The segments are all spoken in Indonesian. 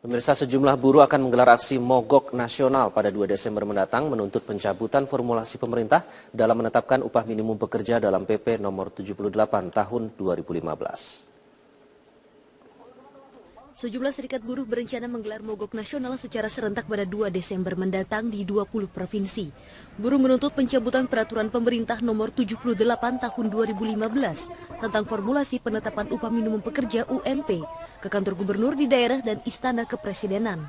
Pemirsa, sejumlah buruh akan menggelar aksi mogok nasional pada 2 Desember mendatang menuntut pencabutan formulasi pemerintah dalam menetapkan upah minimum pekerja dalam PP nomor 78 tahun 2015. Sejumlah serikat buruh berencana menggelar mogok nasional secara serentak pada 2 Desember mendatang di 20 provinsi. Buruh menuntut pencabutan peraturan pemerintah nomor 78 tahun 2015 tentang formulasi penetapan upah minimum pekerja UMP ke kantor gubernur di daerah dan istana kepresidenan.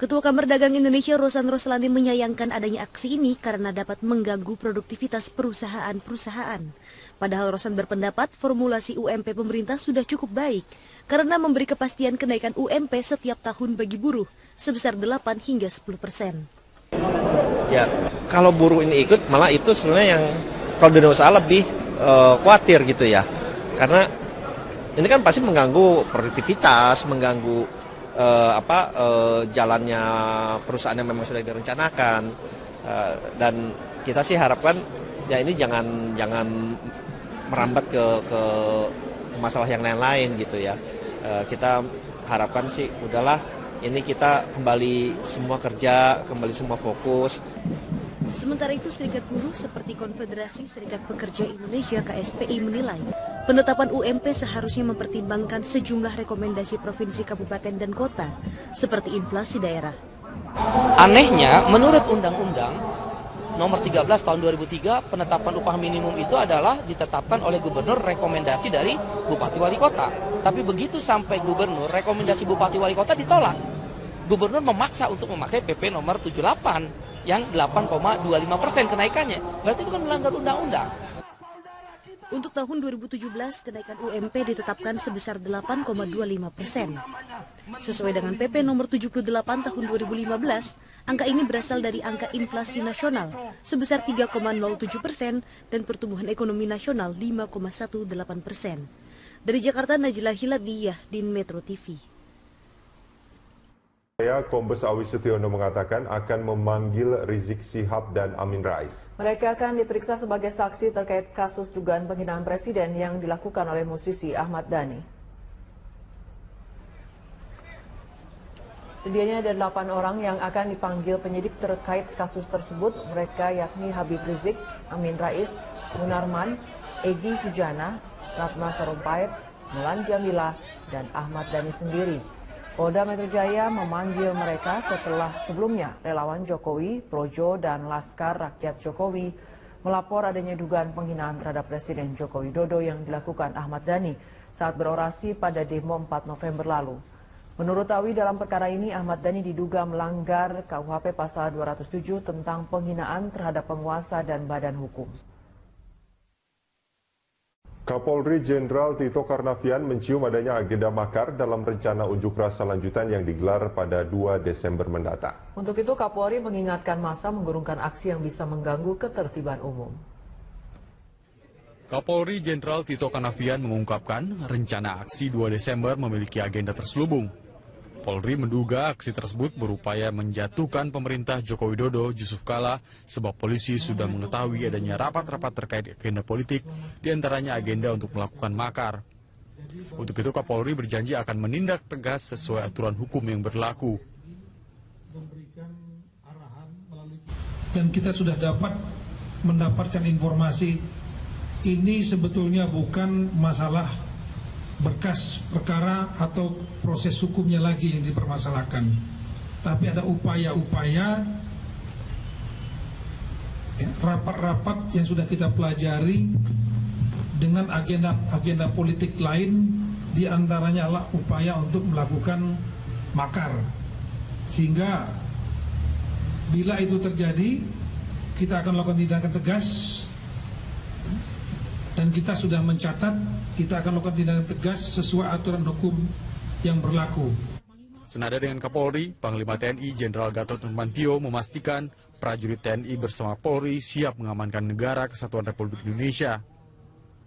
Ketua Kamar Dagang Indonesia Rosan Roslani menyayangkan adanya aksi ini karena dapat mengganggu produktivitas perusahaan-perusahaan. Padahal Rosan berpendapat formulasi UMP pemerintah sudah cukup baik karena memberi kepastian kenaikan UMP setiap tahun bagi buruh sebesar 8 hingga 10%. Ya, kalau buruh ini ikut malah itu sebenarnya yang kalau dunia usaha lebih khawatir gitu ya. Karena ini kan pasti mengganggu produktivitas, mengganggu jalannya perusahaan yang memang sudah direncanakan, dan kita sih harapkan ya ini jangan merambat ke masalah yang lain-lain gitu ya. Kita harapkan sih udahlah ini kita kembali semua kerja, kembali semua fokus. Sementara itu, serikat buruh seperti Konfederasi Serikat Pekerja Indonesia KSPI menilai penetapan UMP seharusnya mempertimbangkan sejumlah rekomendasi provinsi, kabupaten, dan kota seperti inflasi daerah. Anehnya, menurut Undang-Undang nomor 13 tahun 2003, penetapan upah minimum itu adalah ditetapkan oleh gubernur rekomendasi dari Bupati Wali Kota. Tapi begitu sampai gubernur, rekomendasi Bupati Wali Kota ditolak. Gubernur memaksa untuk memakai PP nomor 78 yang 8,25% kenaikannya. Berarti itu kan melanggar undang-undang. Untuk tahun 2017, kenaikan UMP ditetapkan sebesar 8,25%. Sesuai dengan PP nomor 78 tahun 2015, angka ini berasal dari angka inflasi nasional sebesar 3,07% dan pertumbuhan ekonomi nasional 5,18%. Dari Jakarta, Najla Hiladiyah, Din Metro TV. Kombes Awi Sutiono mengatakan akan memanggil Rizik Syihab dan Amin Rais. Mereka akan diperiksa sebagai saksi terkait kasus dugaan penghinaan presiden yang dilakukan oleh musisi Ahmad Dhani. Sedianya ada 8 orang yang akan dipanggil penyidik terkait kasus tersebut. Mereka yakni Habib Rizik, Amin Rais, Munarman, Egy Sujana, Ratna Sarumpait, Mulan Jamila, dan Ahmad Dhani sendiri. Polda Metro Jaya memanggil mereka setelah sebelumnya relawan Jokowi, Projo, dan Laskar Rakyat Jokowi melapor adanya dugaan penghinaan terhadap Presiden Joko Widodo yang dilakukan Ahmad Dhani saat berorasi pada demo 4 November lalu. Menurut Awi, dalam perkara ini Ahmad Dhani diduga melanggar KUHP pasal 207 tentang penghinaan terhadap penguasa dan badan hukum. Kapolri Jenderal Tito Karnavian mencium adanya agenda makar dalam rencana unjuk rasa lanjutan yang digelar pada 2 Desember mendatang. Untuk itu Kapolri mengingatkan massa menggurungkan aksi yang bisa mengganggu ketertiban umum. Kapolri Jenderal Tito Karnavian mengungkapkan rencana aksi 2 Desember memiliki agenda terselubung. Polri menduga aksi tersebut berupaya menjatuhkan pemerintah Joko Widodo Yusuf Kala sebab polisi sudah mengetahui adanya rapat-rapat terkait agenda politik, diantaranya agenda untuk melakukan makar. Untuk itu Kapolri berjanji akan menindak tegas sesuai aturan hukum yang berlaku. Dan kita sudah mendapatkan informasi ini sebetulnya bukan masalah berkas perkara atau proses hukumnya lagi yang dipermasalahkan, tapi ada upaya-upaya rapat-rapat yang sudah kita pelajari dengan agenda politik lain, diantaranya adalah upaya untuk melakukan makar, sehingga bila itu terjadi kita akan melakukan tindakan tegas. Dan kita sudah mencatat, kita akan melakukan tindakan tegas sesuai aturan hukum yang berlaku. Senada dengan Kapolri, Panglima TNI Jenderal Gatot Nurmantio memastikan prajurit TNI bersama Polri siap mengamankan negara kesatuan Republik Indonesia.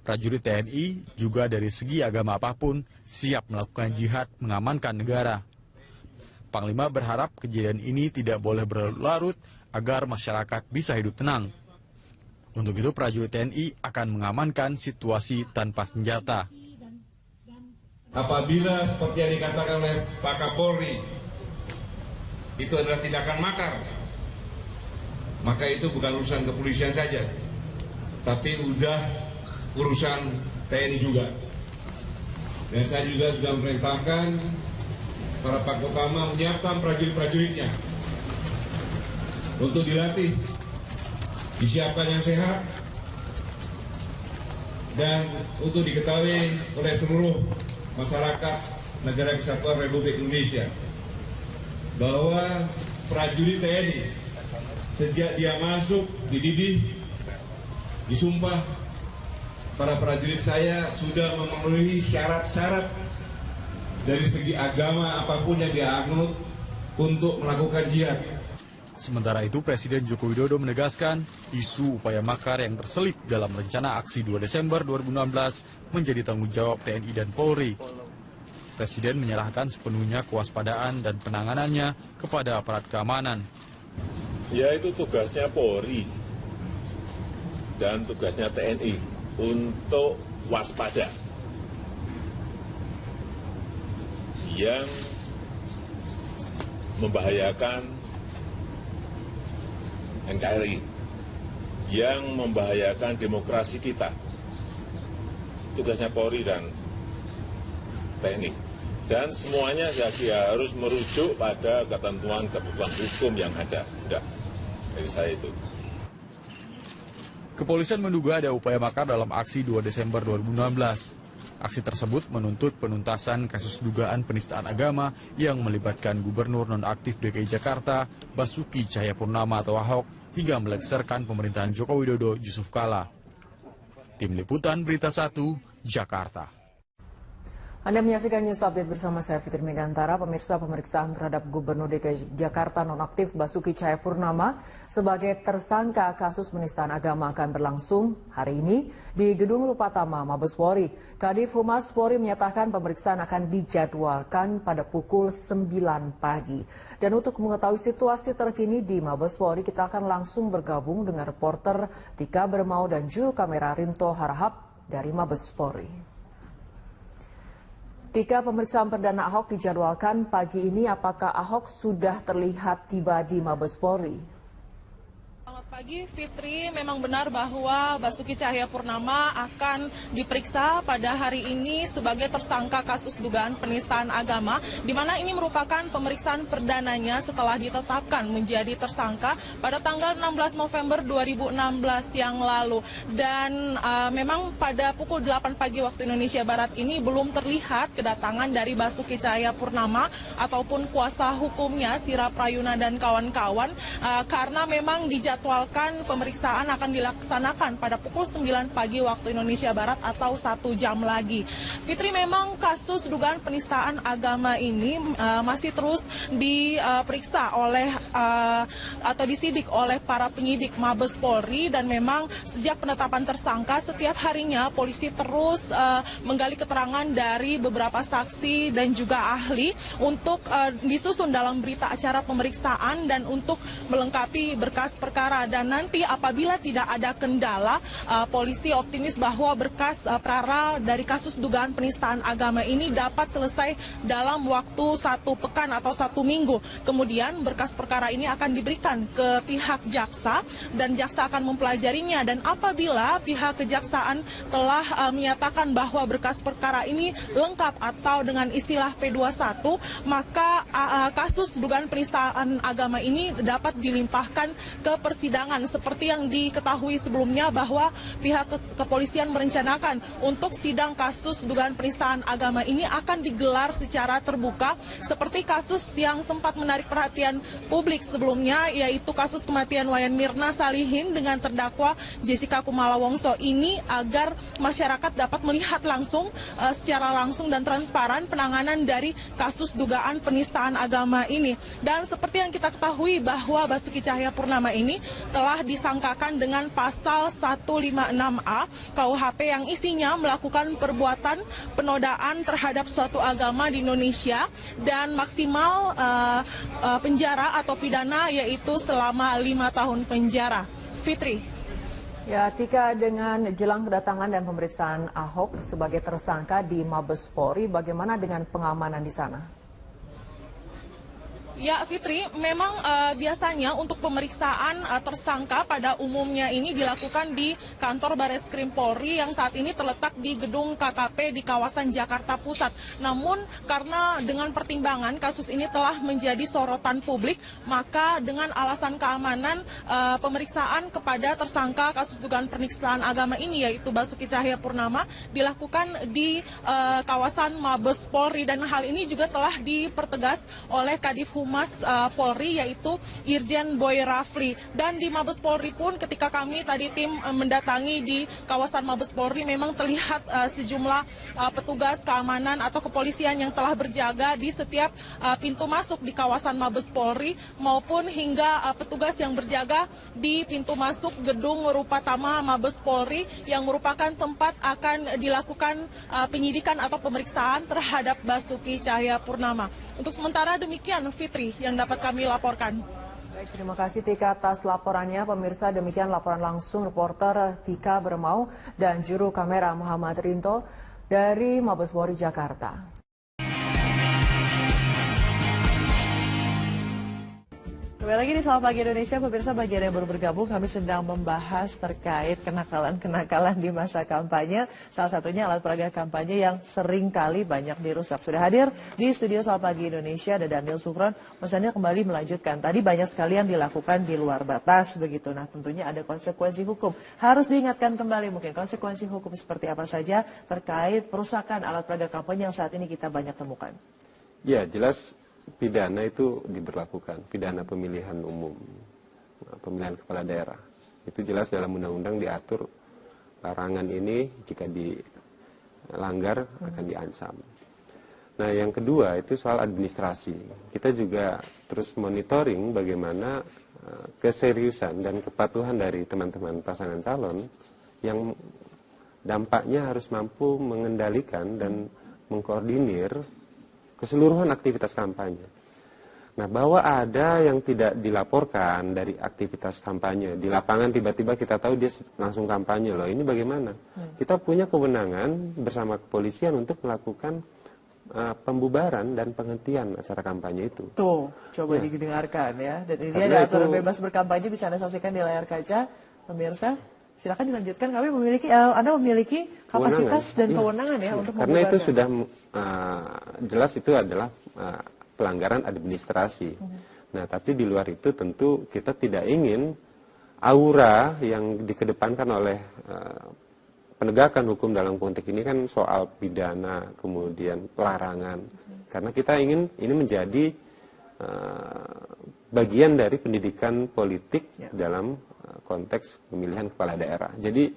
Prajurit TNI juga dari segi agama apapun siap melakukan jihad mengamankan negara. Panglima berharap kejadian ini tidak boleh berlarut agar masyarakat bisa hidup tenang. Untuk itu prajurit TNI akan mengamankan situasi tanpa senjata. Apabila seperti yang dikatakan oleh Pak Kapolri itu adalah tindakan makar, maka itu bukan urusan kepolisian saja, tapi udah urusan TNI juga. Dan saya juga sudah memerintahkan para Pak Kopama menyiapkan prajurit-prajuritnya untuk dilatih, disiapkan yang sehat, dan untuk diketahui oleh seluruh masyarakat Negara Kesatuan Republik Indonesia bahwa prajurit TNI sejak dia masuk, dididih, disumpah, para prajurit saya sudah memenuhi syarat-syarat dari segi agama apapun yang dia anut untuk melakukan jihad. Sementara itu, Presiden Joko Widodo menegaskan isu upaya makar yang terselip dalam rencana aksi 2 Desember 2016 menjadi tanggung jawab TNI dan Polri. Presiden menyerahkan sepenuhnya kewaspadaan dan penanganannya kepada aparat keamanan. Ya, itu tugasnya Polri dan tugasnya TNI untuk waspada. Yang membahayakan NKRI, yang membahayakan demokrasi kita. Tugasnya Polri dan TNI. Dan semuanya harus merujuk pada ketentuan hukum yang ada. Udah, dari saya itu. Kepolisian menduga ada upaya makar dalam aksi 2 Desember 2016. Aksi tersebut menuntut penuntasan kasus dugaan penistaan agama yang melibatkan Gubernur nonaktif DKI Jakarta, Basuki Cahayapurnama atau Ahok, hingga melengsarkan pemerintahan Joko Widodo Yusuf Kala. Tim Liputan Berita 1, Jakarta. Anda menyaksikan News Update bersama saya Fitri Megantara. Pemirsa, pemeriksaan terhadap Gubernur DKI Jakarta nonaktif Basuki Cahayapurnama sebagai tersangka kasus penistaan agama akan berlangsung hari ini di Gedung Rupatama, Mabes Polri. Kadif Humas Polri menyatakan pemeriksaan akan dijadwalkan pada pukul 9 pagi. Dan untuk mengetahui situasi terkini di Mabes Polri, kita akan langsung bergabung dengan reporter Tika Bermau dan juru kamera Rinto Harahap dari Mabes Polri. Tika, pemeriksaan perdana Ahok dijadwalkan pagi ini. Apakah Ahok sudah terlihat tiba di Mabes Polri? Selamat pagi Fitri, memang benar bahwa Basuki Cahayapurnama akan diperiksa pada hari ini sebagai tersangka kasus dugaan penistaan agama, di mana ini merupakan pemeriksaan perdananya setelah ditetapkan menjadi tersangka pada tanggal 16 November 2016 yang lalu. Dan memang pada pukul 8 pagi waktu Indonesia Barat ini belum terlihat kedatangan dari Basuki Cahayapurnama ataupun kuasa hukumnya Sira Prayuna dan kawan-kawan, karena memang dijadwalkan pemeriksaan akan dilaksanakan pada pukul 9 pagi waktu Indonesia Barat atau 1 jam lagi. Fitri, memang kasus dugaan penistaan agama ini masih terus diperiksa oleh atau disidik oleh para penyidik Mabes Polri, dan memang sejak penetapan tersangka setiap harinya polisi terus menggali keterangan dari beberapa saksi dan juga ahli untuk disusun dalam berita acara pemeriksaan dan untuk melengkapi berkas perkara. Dan nanti apabila tidak ada kendala, polisi optimis bahwa berkas perkara dari kasus dugaan penistaan agama ini dapat selesai dalam waktu 1 pekan atau 1 minggu. Kemudian berkas perkara ini akan diberikan ke pihak jaksa dan jaksa akan mempelajarinya, dan apabila pihak kejaksaan telah menyatakan bahwa berkas perkara ini lengkap atau dengan istilah P21, maka kasus dugaan penistaan agama ini dapat dilimpahkan ke persidangan. Seperti yang diketahui sebelumnya bahwa pihak kepolisian merencanakan untuk sidang kasus dugaan penistaan agama ini akan digelar secara terbuka, seperti kasus yang sempat menarik perhatian publik sebelumnya, yaitu kasus kematian Wayan Mirna Salihin dengan terdakwa Jessica Kumala Wongso ini, agar masyarakat dapat melihat langsung secara langsung dan transparan penanganan dari kasus dugaan penistaan agama ini. Dan seperti yang kita ketahui bahwa Basuki Cahayapurnama ini telah disangkakan dengan pasal 156A KUHP yang isinya melakukan perbuatan penodaan terhadap suatu agama di Indonesia, dan maksimal penjara atau pidana yaitu selama 5 tahun penjara. Fitri. Ya, Tika, dengan jelang kedatangan dan pemeriksaan Ahok sebagai tersangka di Mabes Polri, bagaimana dengan pengamanan di sana? Ya, Fitri, memang biasanya untuk pemeriksaan tersangka pada umumnya ini dilakukan di kantor Bareskrim Polri yang saat ini terletak di gedung KKP di kawasan Jakarta Pusat. Namun karena dengan pertimbangan kasus ini telah menjadi sorotan publik, maka dengan alasan keamanan pemeriksaan kepada tersangka kasus dugaan penistaan agama ini yaitu Basuki Cahayapurnama dilakukan di kawasan Mabes Polri, dan hal ini juga telah dipertegas oleh Kadif Humas Polri yaitu Irjen Boy Rafli. Dan di Mabes Polri pun ketika kami tadi tim mendatangi di kawasan Mabes Polri memang terlihat sejumlah petugas keamanan atau kepolisian yang telah berjaga di setiap pintu masuk di kawasan Mabes Polri maupun hingga petugas yang berjaga di pintu masuk gedung Rupatama Mabes Polri yang merupakan tempat akan dilakukan penyidikan atau pemeriksaan terhadap Basuki Cahayapurnama. Untuk sementara demikian, Fitri, yang dapat kami laporkan. Baik, terima kasih Tika atas laporannya. Pemirsa, demikian laporan langsung reporter Tika Bermau dan juru kamera Muhammad Rinto dari Mabes Polri Jakarta. Kembali lagi di Selamat Pagi Indonesia, pemirsa, bagian yang baru bergabung, kami sedang membahas terkait kenakalan-kenakalan di masa kampanye. Salah satunya alat peraga kampanye yang sering kali banyak dirusak. Sudah hadir di studio Selamat Pagi Indonesia ada Daniel Sufron. Mas Daniel kembali melanjutkan. Tadi banyak sekali yang dilakukan di luar batas begitu. Nah, tentunya ada konsekuensi hukum. Harus diingatkan kembali mungkin konsekuensi hukum seperti apa saja terkait perusakan alat peraga kampanye yang saat ini kita banyak temukan. Ya, jelas pidana itu diberlakukan, pidana pemilihan umum, pemilihan kepala daerah. Itu jelas dalam undang-undang diatur larangan ini jika dilanggar akan diancam. Nah, yang kedua itu soal administrasi. Kita juga terus monitoring bagaimana keseriusan dan kepatuhan dari teman-teman pasangan calon yang dampaknya harus mampu mengendalikan dan mengkoordinir keseluruhan aktivitas kampanye. Nah, bahwa ada yang tidak dilaporkan dari aktivitas kampanye, di lapangan tiba-tiba kita tahu dia langsung kampanye loh, ini bagaimana? Kita punya kewenangan bersama kepolisian untuk melakukan pembubaran dan penghentian acara kampanye itu. Tuh, coba didengarkan ya. Dan ini ada aturan bebas berkampanye, bisa Anda saksikan di layar kaca, pemirsa. Silakan dilanjutkan. Kami memiliki, Anda memiliki kapasitas dan kewenangan ya untuk karena itu sudah jelas itu adalah pelanggaran administrasi. Nah, tapi di luar itu tentu kita tidak ingin aura yang dikedepankan oleh penegakan hukum dalam konteks ini kan soal pidana, kemudian larangan. Karena kita ingin ini menjadi bagian dari pendidikan politik dalam konteks pemilihan kepala daerah. Jadi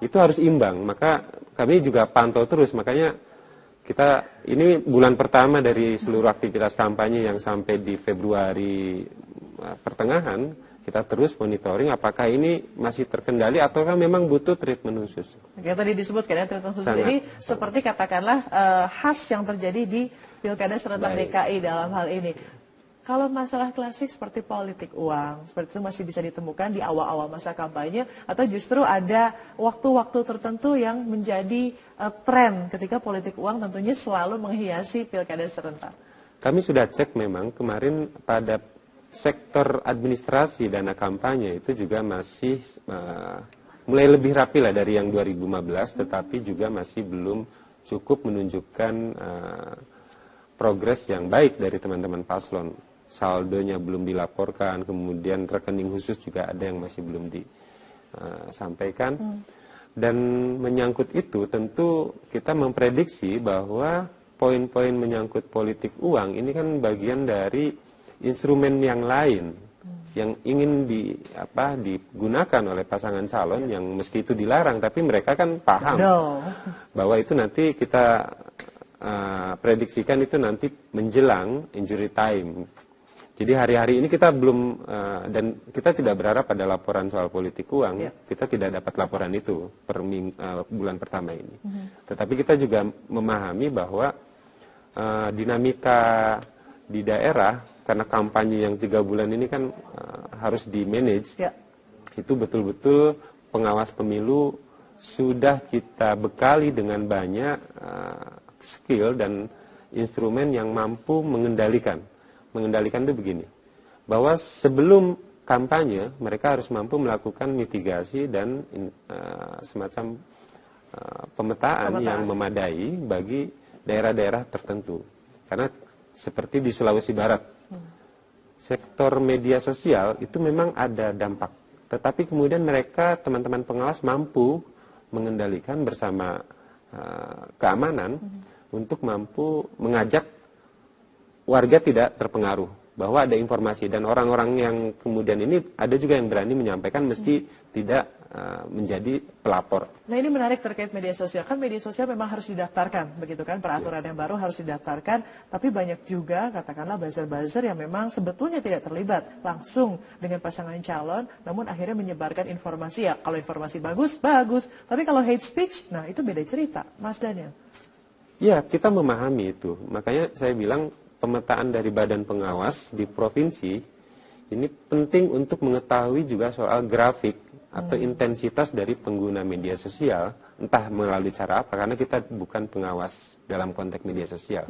itu harus imbang. Maka kami juga pantau terus. Makanya kita ini bulan pertama dari seluruh aktivitas kampanye yang sampai di Februari pertengahan, kita terus monitoring apakah ini masih terkendali ataukah memang butuh treatment khusus. Yang tadi disebutkan ya, treatment khusus ini seperti katakanlah khas yang terjadi di Pilkada serentak DKI dalam hal ini. Kalau masalah klasik seperti politik uang, seperti itu masih bisa ditemukan di awal-awal masa kampanye, atau justru ada waktu-waktu tertentu yang menjadi tren ketika politik uang tentunya selalu menghiasi Pilkada serentak. Kami sudah cek memang kemarin pada sektor administrasi dana kampanye itu juga masih mulai lebih rapi lah dari yang 2015, tetapi juga masih belum cukup menunjukkan progres yang baik dari teman-teman paslon. Saldonya belum dilaporkan, kemudian rekening khusus juga ada yang masih belum disampaikan. Dan menyangkut itu tentu kita memprediksi bahwa poin-poin menyangkut politik uang ini kan bagian dari instrumen yang lain yang ingin digunakan oleh pasangan calon yang meski itu dilarang, tapi mereka kan paham bahwa itu nanti kita prediksikan itu nanti menjelang injury time. Jadi hari-hari ini kita belum, dan kita tidak berharap pada laporan soal politik uang, kita tidak dapat laporan itu per bulan pertama ini. Tetapi kita juga memahami bahwa dinamika di daerah, karena kampanye yang 3 bulan ini kan harus di-manage, itu betul-betul pengawas pemilu sudah kita bekali dengan banyak skill dan instrumen yang mampu mengendalikan. Mengendalikan itu begini, bahwa sebelum kampanye mereka harus mampu melakukan mitigasi dan semacam pemetaan yang memadai bagi daerah-daerah tertentu. Karena seperti di Sulawesi Barat, sektor media sosial itu memang ada dampak. Tetapi kemudian mereka, teman-teman pengawas mampu mengendalikan bersama keamanan untuk mampu mengajak warga tidak terpengaruh bahwa ada informasi, dan orang-orang yang kemudian ini ada juga yang berani menyampaikan meski tidak menjadi pelapor. Nah, ini menarik terkait media sosial. Kan media sosial memang harus didaftarkan, begitu kan? Peraturan yang baru harus didaftarkan, tapi banyak juga katakanlah buzzer-buzzer yang memang sebetulnya tidak terlibat langsung dengan pasangan calon, namun akhirnya menyebarkan informasi. Ya, kalau informasi bagus, bagus. Tapi kalau hate speech, nah itu beda cerita, Mas Daniel. Ya, kita memahami itu. Makanya saya bilang pemetaan dari badan pengawas di provinsi ini penting untuk mengetahui juga soal grafik atau intensitas dari pengguna media sosial, entah melalui cara apa, karena kita bukan pengawas dalam konteks media sosial.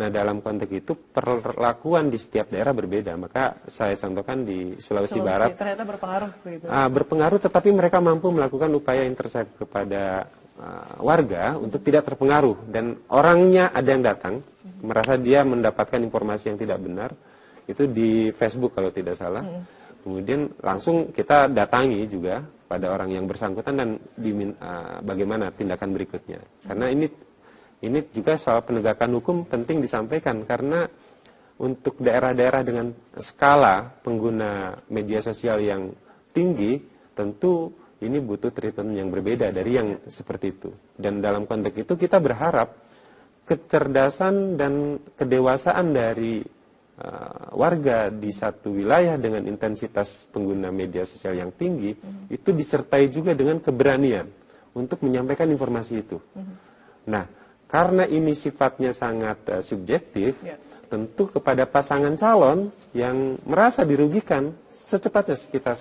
Nah, dalam konteks itu perlakuan di setiap daerah berbeda. Maka saya contohkan di Sulawesi Barat. Ternyata berpengaruh begitu. Berpengaruh, tetapi mereka mampu melakukan upaya intercept kepada warga untuk tidak terpengaruh, dan orangnya ada yang datang merasa dia mendapatkan informasi yang tidak benar, itu di Facebook kalau tidak salah. Kemudian langsung kita datangi juga pada orang yang bersangkutan dan bagaimana tindakan berikutnya. Karena ini juga soal penegakan hukum penting disampaikan, karena untuk daerah-daerah dengan skala pengguna media sosial yang tinggi, tentu ini butuh treatment yang berbeda dari yang seperti itu. Dan dalam konteks itu kita berharap kecerdasan dan kedewasaan dari warga di satu wilayah dengan intensitas pengguna media sosial yang tinggi itu disertai juga dengan keberanian untuk menyampaikan informasi itu. Nah, karena ini sifatnya sangat subjektif, tentu kepada pasangan calon yang merasa dirugikan, secepatnya kita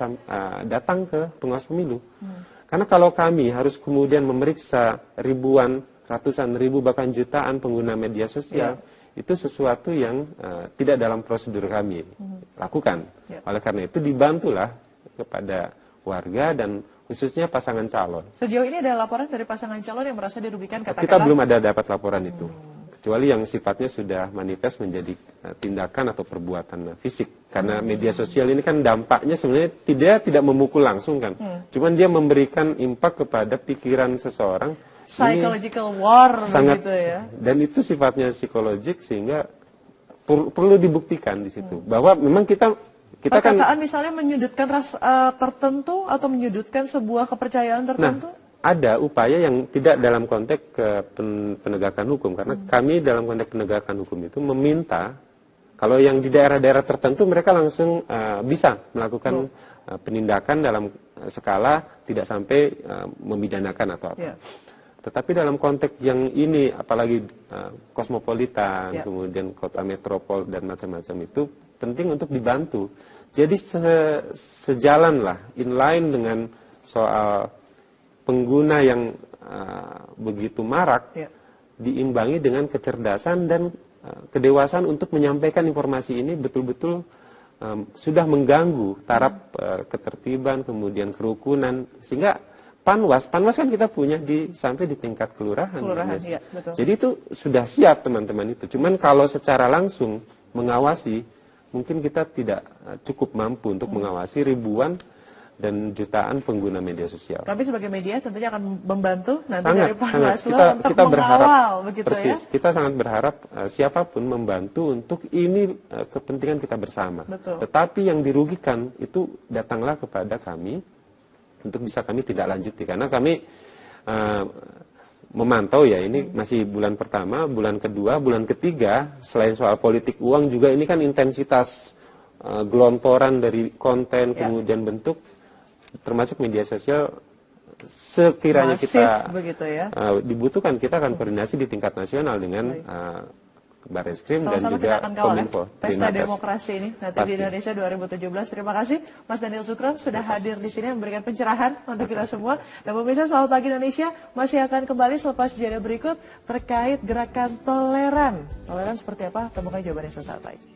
datang ke pengawas pemilu. Karena kalau kami harus kemudian memeriksa ribuan, ratusan ribu, bahkan jutaan pengguna media sosial, itu sesuatu yang tidak dalam prosedur kami lakukan. Oleh karena itu dibantulah kepada warga dan khususnya pasangan calon. Sejauh ini ada laporan dari pasangan calon yang merasa dirugikan, katakanlah? Kita belum ada dapat laporan itu. Kecuali yang sifatnya sudah manifest menjadi tindakan atau perbuatan fisik. Karena media sosial ini kan dampaknya sebenarnya tidak memukul langsung kan. Cuman dia memberikan impak kepada pikiran seseorang. Psychological war sangat, begitu ya. Dan itu sifatnya psikologik sehingga perlu dibuktikan di situ. Bahwa memang kita perkataan misalnya menyudutkan ras tertentu atau menyudutkan sebuah kepercayaan tertentu? Nah, ada upaya yang tidak dalam konteks penegakan hukum, karena kami dalam konteks penegakan hukum itu meminta kalau yang di daerah-daerah tertentu mereka langsung bisa melakukan penindakan dalam skala tidak sampai memidanakan atau apa. Tetapi dalam konteks yang ini, apalagi kosmopolitan, kemudian kota metropol dan macam-macam, itu penting untuk dibantu. Jadi sejalan lah, inline dengan soal pengguna yang begitu marak, diimbangi dengan kecerdasan dan kedewasaan untuk menyampaikan informasi ini betul-betul sudah mengganggu taraf ketertiban, kemudian kerukunan, sehingga Panwas kan kita punya sampai di tingkat kelurahan. Ya, betul. Jadi itu sudah siap teman-teman itu. Cuman kalau secara langsung mengawasi, mungkin kita tidak cukup mampu untuk mengawasi ribuan dan jutaan pengguna media sosial. Tapi sebagai media tentunya akan membantu nanti sangat, dari Panwaslu untuk kita mengawal, begitu persis, ya. Kita sangat berharap siapapun membantu untuk ini kepentingan kita bersama. Betul. Tetapi yang dirugikan itu datanglah kepada kami untuk bisa kami tidak lanjuti, karena kami memantau ya, ini masih bulan pertama, bulan kedua, bulan ketiga, selain soal politik uang juga ini kan intensitas gelontoran dari konten kemudian bentuk, termasuk media sosial, sekiranya masif, kita begitu ya. dibutuhkan, kita akan koordinasi di tingkat nasional dengan Barreskrim dan Sama-sama juga kita akan kawal ya, Kominfo. Pesta Demokrasi ini nanti Pasti. di Indonesia 2017. Terima kasih Mas Daniel Sukron sudah hadir di sini memberikan pencerahan untuk kita semua. Dan pemirsa, Selamat Pagi Indonesia masih akan kembali selepas jeda berikut terkait gerakan toleran. Toleran seperti apa? Temukan jawabannya sesaat lagi.